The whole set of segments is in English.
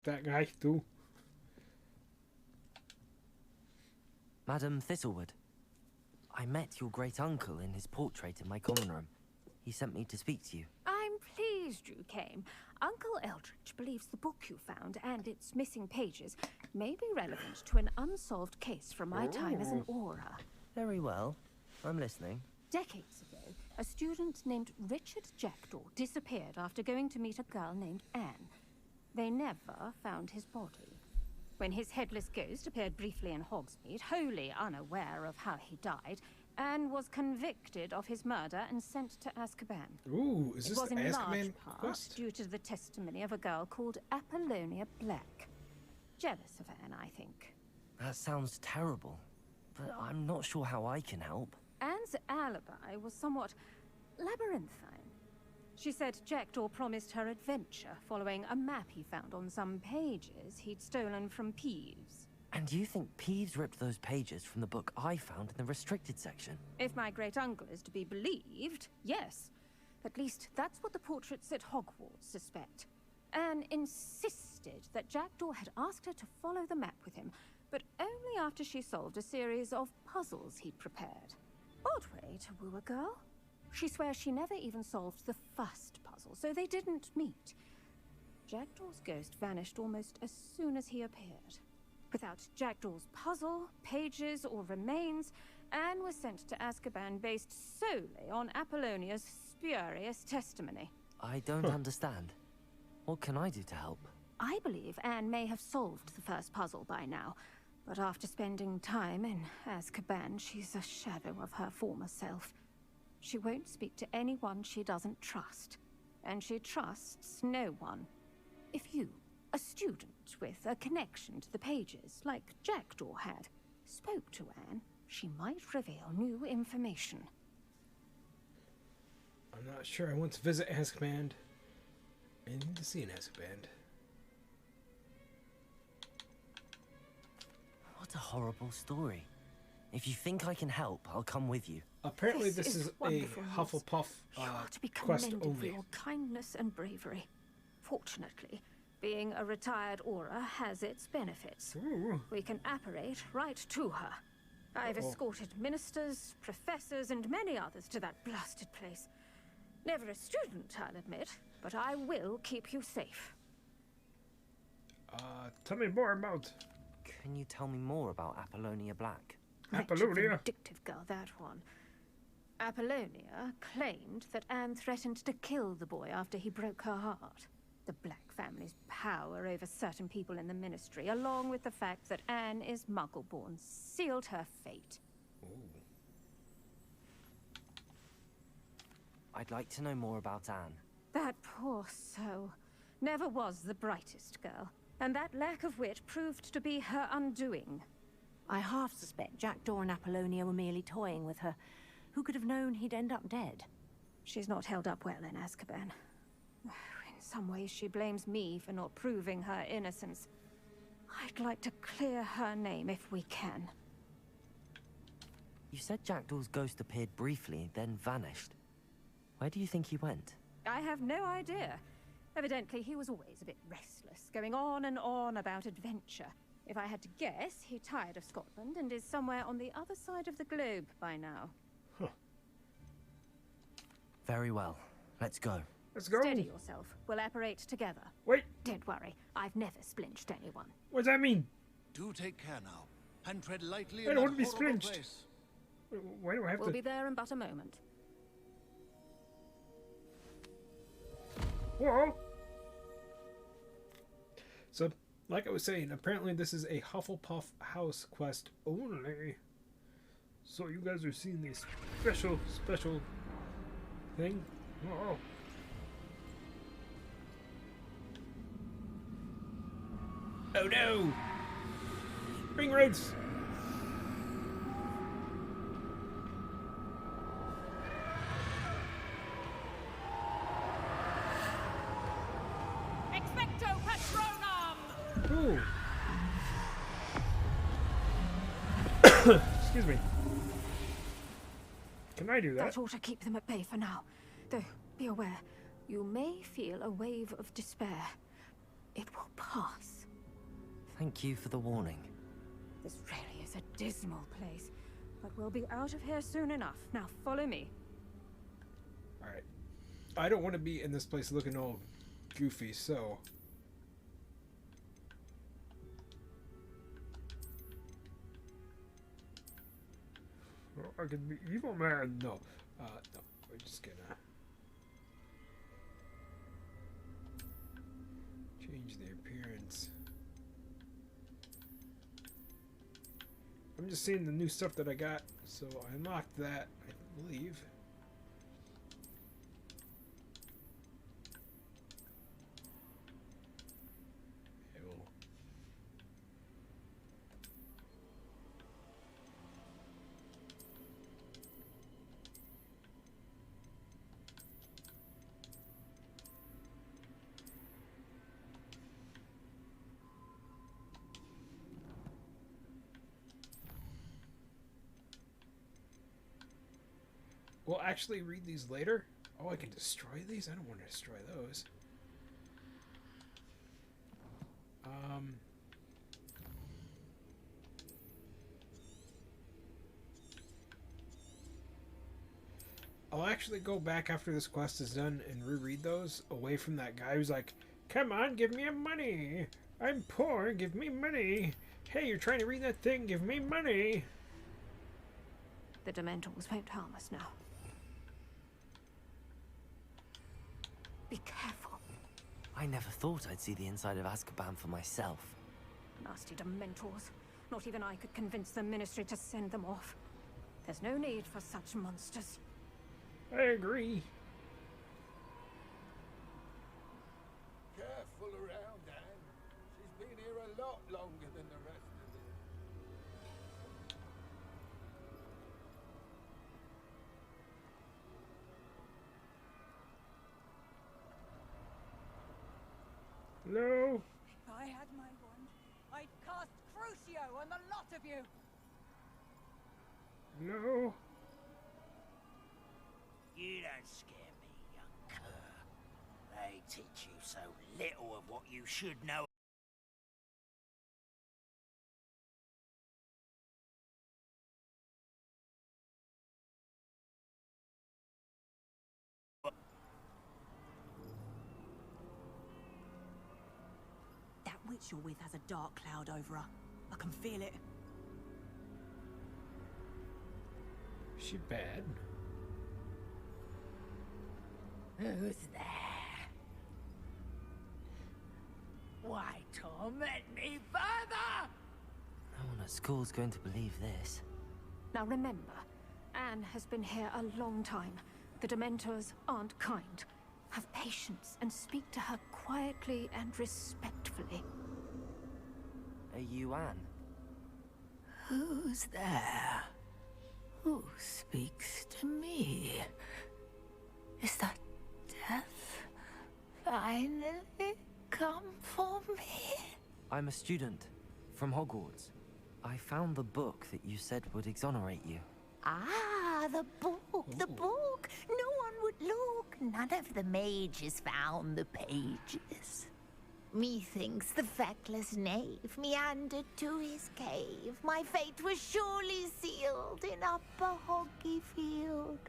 that guy too. Madam Thistlewood, I met your great-uncle in his portrait in my common room. He sent me to speak to you. I'm pleased you came. Uncle Eldridge believes the book you found and its missing pages may be relevant to an unsolved case from my time as an aura. Very well. I'm listening. Decades ago, a student named Richard Jackdaw disappeared after going to meet a girl named Anne. They never found his body. When his headless ghost appeared briefly in Hogsmeade, wholly unaware of how he died, Anne was convicted of his murder and sent to Azkaban. Ooh, is this It was the in Azkaban large part quest? due to the testimony of a girl called Apollonia Black. Jealous of Anne, I think. That sounds terrible, but I'm not sure how I can help. Anne's alibi was somewhat labyrinthine. She said Jackdaw promised her adventure following a map he found on some pages he'd stolen from Peeves. And you think Peeves ripped those pages from the book I found in the restricted section? If my great-uncle is to be believed, yes. At least that's what the portraits at Hogwarts suspect. Anne insisted that Jackdaw had asked her to follow the map with him, but only after she solved a series of puzzles he'd prepared. Odd way to woo a girl. She swears she never even solved the first puzzle, so they didn't meet. Jackdaw's ghost vanished almost as soon as he appeared. Without Jackdaw's puzzle, pages, or remains, Anne was sent to Azkaban based solely on Apollonia's spurious testimony. I don't understand. What can I do to help? I believe Anne may have solved the first puzzle by now, but after spending time in Azkaban, she's a shadow of her former self. She won't speak to anyone she doesn't trust, and she trusts no one. If you, a student with a connection to the pages, like Jackdaw had, spoke to Anne, she might reveal new information. I'm not sure I want to visit Azkaban. I need to see an Azkaban. What a horrible story. If you think I can help, I'll come with you. Apparently this is a wonderful news. Hufflepuff You are to be quest commended for only. your kindness and bravery. Fortunately, being a retired aura has its benefits. Ooh. We can apparate right to her. I've escorted ministers, professors, and many others to that blasted place. Never a student, I'll admit, but I will keep you safe. Tell me more about Can you tell me more about Apollonia Black? Wretched, Apollonia. vindictive girl, that one. Apollonia claimed that Anne threatened to kill the boy after he broke her heart. The Black family's power over certain people in the ministry, along with the fact that Anne is Muggle-born, sealed her fate. I'd like to know more about Anne. That poor soul never was the brightest girl, and that lack of wit proved to be her undoing. I half suspect Jackdaw and Apollonia were merely toying with her. Who could have known he'd end up dead? She's not held up well in Azkaban. In some ways, she blames me for not proving her innocence. I'd like to clear her name if we can. You said Jackdaw's ghost appeared briefly, then vanished. Where do you think he went? I have no idea. Evidently, he was always a bit restless, going on and on about adventure. If I had to guess, he tired of Scotland and is somewhere on the other side of the globe by now. Very well. Let's go. Let's go. Steady yourself. We'll apparate together. Wait, Don't worry, I've never splinched anyone. what does that mean? Do take care now, and tread lightly I in don't that want to be horrible splinched. place. Why do I have We'll to? be there in but a moment. Whoa! So, like I was saying, apparently this is a Hufflepuff house quest only. So you guys are seeing this special thing. Whoa! Oh no! Ring raids! Expecto Patronum! Ooh. Excuse me. Can I do that? That ought to keep them at bay for now. Though, be aware, you may feel a wave of despair. It will pass. Thank you for the warning. This really is a dismal place, but we'll be out of here soon enough. Now follow me. Alright. I don't want to be in this place looking all goofy, so... I can be evil man. No. No. We're just gonna... change the appearance. I'm just seeing the new stuff that I got, so I unlocked that, I believe. We'll actually read these later. Oh, I can destroy these? I don't want to destroy those. I'll actually go back after this quest is done and reread those away from that guy who's like, come on, give me money. I'm poor, give me money. Hey, you're trying to read that thing, give me money. The Dementors won't harm us now. Be careful. I never thought I'd see the inside of Azkaban for myself. Nasty Dementors. Not even I could convince the Ministry to send them off. There's no need for such monsters. I agree. Careful around, Anne. She's been here a lot longer than the rest of them. No. If I had my wand, I'd cast Crucio on the lot of you! No. You don't scare me, young cur. They teach you so little of what you should know. That witch you're with has a dark cloud over her. I can feel it. Is she bad? Who's there? Why torment me further? No one at school's going to believe this. Now remember, Anne has been here a long time. The Dementors aren't kind. Have patience and speak to her quietly and respectfully. Are you Anne? Who's there? Who speaks to me? Is that death finally come for me? I'm a student from Hogwarts. I found the book that you said would exonerate you. Ah, the book, the book. No one would look. None of the mages found the pages. Methinks the feckless knave meandered to his cave. My fate was surely sealed in Upper Hoggyfield.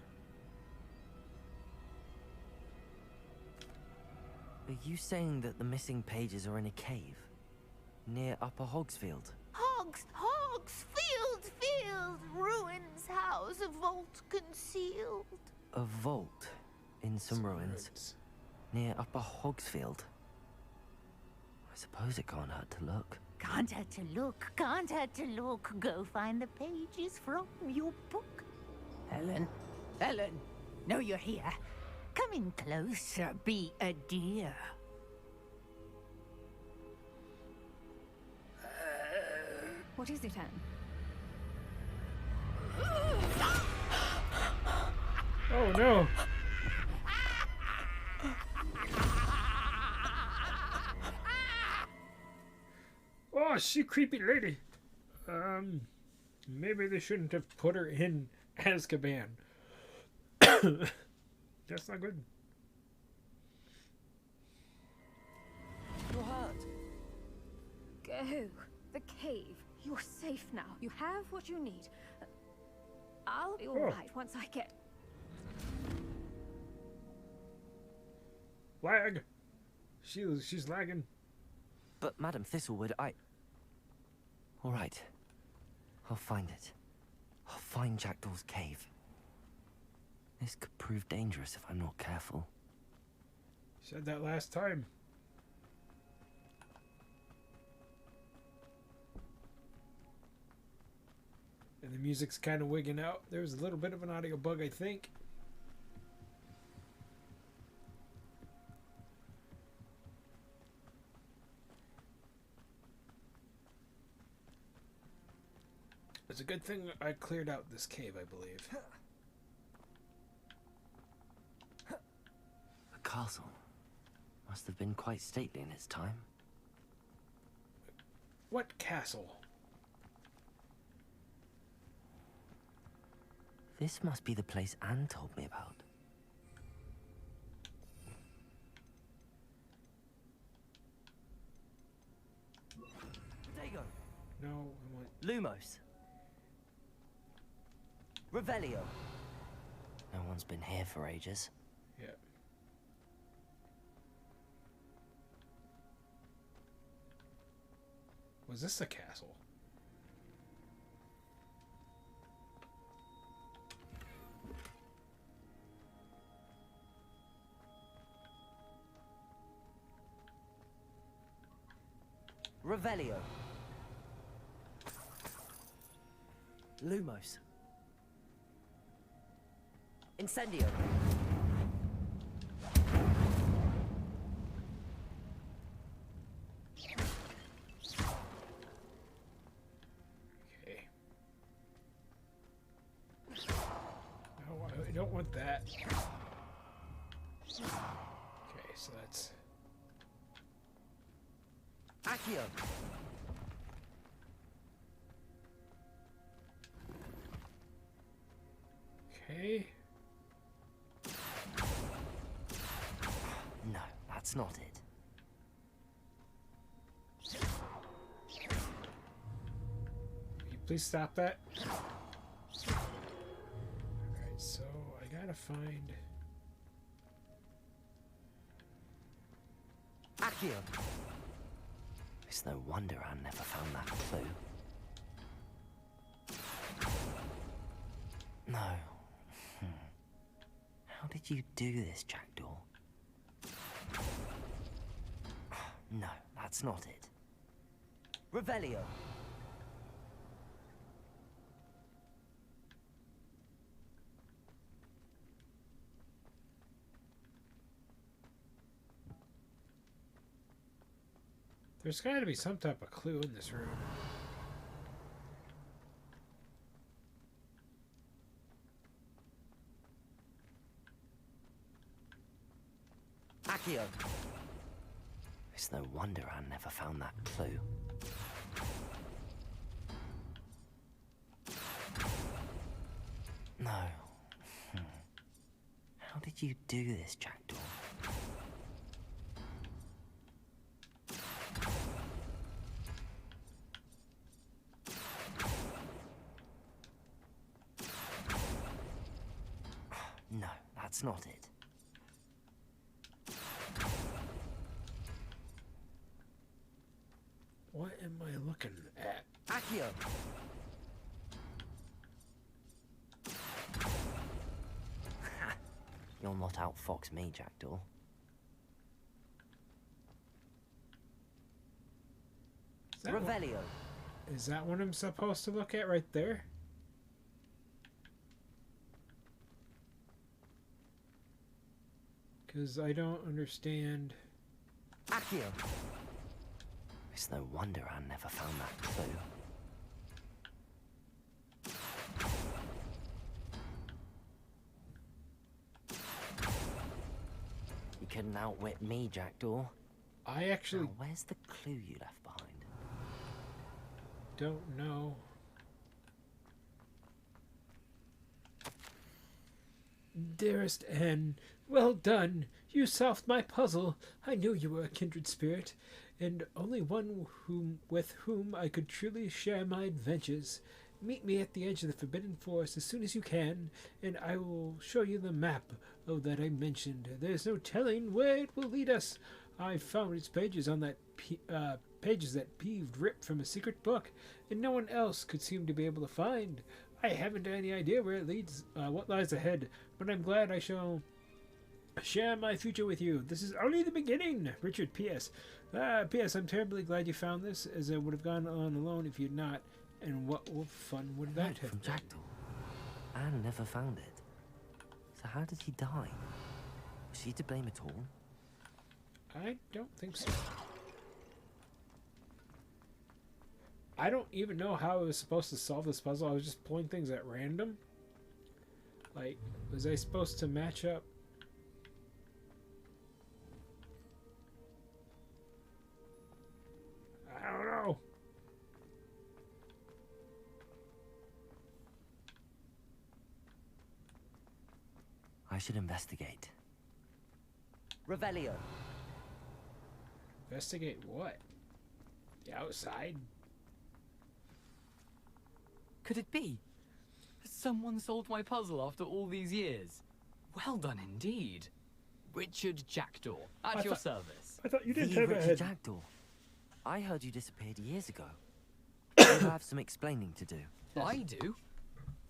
Are you saying that the missing pages are in a cave? Near Upper Hogsfield? Field, ruins house, a vault concealed. A vault in some ruins near Upper Hogsfield? I suppose it can't hurt to look. Can't hurt to look. Go find the pages from your book. Helen, know you're here. Come in closer, be a dear. What is it, Anne? Oh no. Oh, she creepy lady. Maybe they shouldn't have put her in Azkaban. That's not good. You're hurt. go. The cave. You're safe now. You have what you need. I'll be all right once I get... Lag. She's lagging. But Madam Thistlewood, All right. I'll find it. I'll find Jackdaw's cave. This could prove dangerous if I'm not careful. Said that last time. And the music's kind of wigging out. There was a little bit of an audio bug, I think. It's a good thing I cleared out this cave, I believe. The castle must have been quite stately in its time. What castle? This must be the place Anne told me about. Dago. No, I want... Lumos. Revelio. No one's been here for ages. Yeah. Was this a castle? Revelio. Lumos. Incendio. Okay. No, I don't want that. Okay, so that's... Accio. Okay. No, that's not it. Will you please stop that? Alright, so I gotta find... Accio. It's no wonder Anne never found that clue. No. How did you do this, Jackdaw? No, that's not it. Revelio. There's gotta be some type of clue in this room. Accio. It's no wonder Anne never found that clue. No. How did you do this, Jackdaw? No, that's not it. What am I looking at? Accio. You'll not outfox me, Jackdaw. Is that Revelio. Is that what I'm supposed to look at right there? Because I don't understand. Accio. It's no wonder Anne never found that clue. You couldn't outwit me, Jackdaw. I actually Now, where's the clue you left behind? don't know. Dearest Anne, well done. You solved my puzzle. I knew you were a kindred spirit, and only one with whom I could truly share my adventures. Meet me at the edge of the Forbidden Forest as soon as you can, and I will show you the map that I mentioned. There's no telling where it will lead us. I found its pages on that pages that Peeved ripped from a secret book, and no one else could seem to be able to find. I haven't any idea where it leads, what lies ahead, but I'm glad I shall share my future with you. This is only the beginning. Richard, P.S. P.S. I'm terribly glad you found this, as I would have gone on alone if you'd not. And what fun would that have From been? Jackdaw. Anne never found it. So how did he die? Was she to blame at all? I don't think so. I don't even know how I was supposed to solve this puzzle. I was just pulling things at random. Like, was I supposed to match up? I don't know. I should investigate. Revelio. Investigate what? The outside? Could it be? Has someone solved my puzzle after all these years? Well done indeed. Richard Jackdaw, at your service. I thought you didn't The have a Richard head. Jackdaw. I heard you disappeared years ago. You have some explaining to do. I do?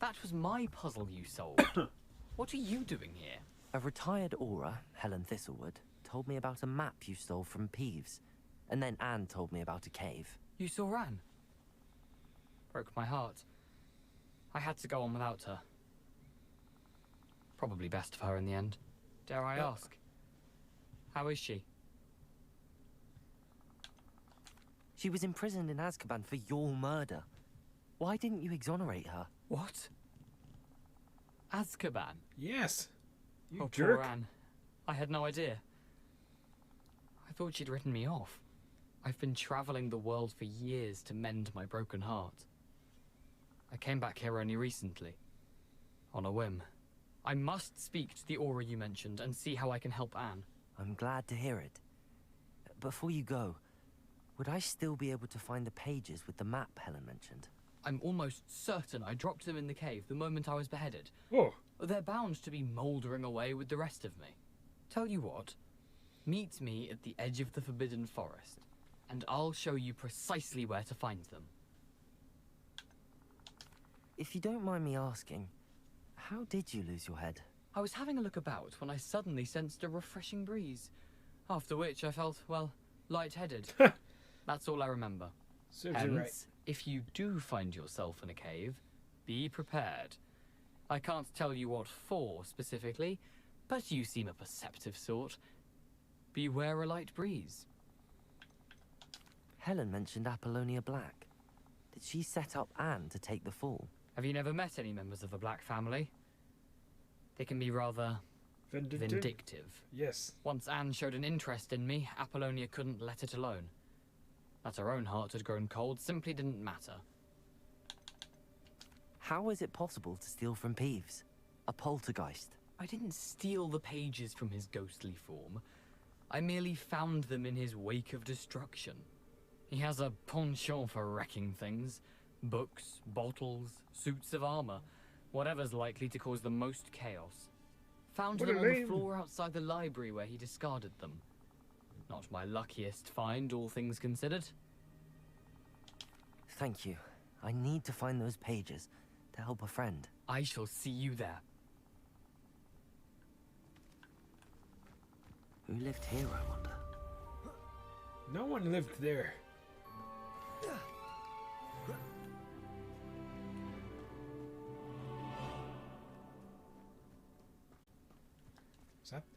That was my puzzle you solved. What are you doing here? A retired aura, Helen Thistlewood, told me about a map you stole from Peeves. And then Anne told me about a cave. You saw Anne? Broke my heart. I had to go on without her. Probably best of her in the end. Dare I ask? How is she? She was imprisoned in Azkaban for your murder. Why didn't you exonerate her? What? Azkaban? Yes. You Oh, jerk. poor Anne. I had no idea. I thought she'd written me off. I've been traveling the world for years to mend my broken heart. I came back here only recently. On a whim. I must speak to the aura you mentioned and see how I can help Anne. I'm glad to hear it. Before you go, would I still be able to find the pages with the map Helen mentioned? I'm almost certain I dropped them in the cave the moment I was beheaded. Oh. They're bound to be mouldering away with the rest of me. Tell you what, meet me at the edge of the Forbidden Forest, and I'll show you precisely where to find them. If you don't mind me asking, how did you lose your head? I was having a look about when I suddenly sensed a refreshing breeze, after which I felt, well, lightheaded. That's all I remember. Serves you right. Hence, if you do find yourself in a cave, be prepared. I can't tell you what for specifically, but you seem a perceptive sort. Beware a light breeze. Helen mentioned Apollonia Black. Did she set up Anne to take the fall? Have you never met any members of the Black family? They can be rather vindictive. Yes. Once Anne showed an interest in me, Apollonia couldn't let it alone. That her own heart had grown cold simply didn't matter. How is it possible to steal from Peeves? A poltergeist? I didn't steal the pages from his ghostly form. I merely found them in his wake of destruction. He has a penchant for wrecking things. Books, bottles, suits of armor. Whatever's likely to cause the most chaos. Found What them a on the name. floor outside the library where he discarded them. Not my luckiest find, all things considered. Thank you. I need to find those pages to help a friend. I shall see you there. Who lived here, I wonder? No one lived there.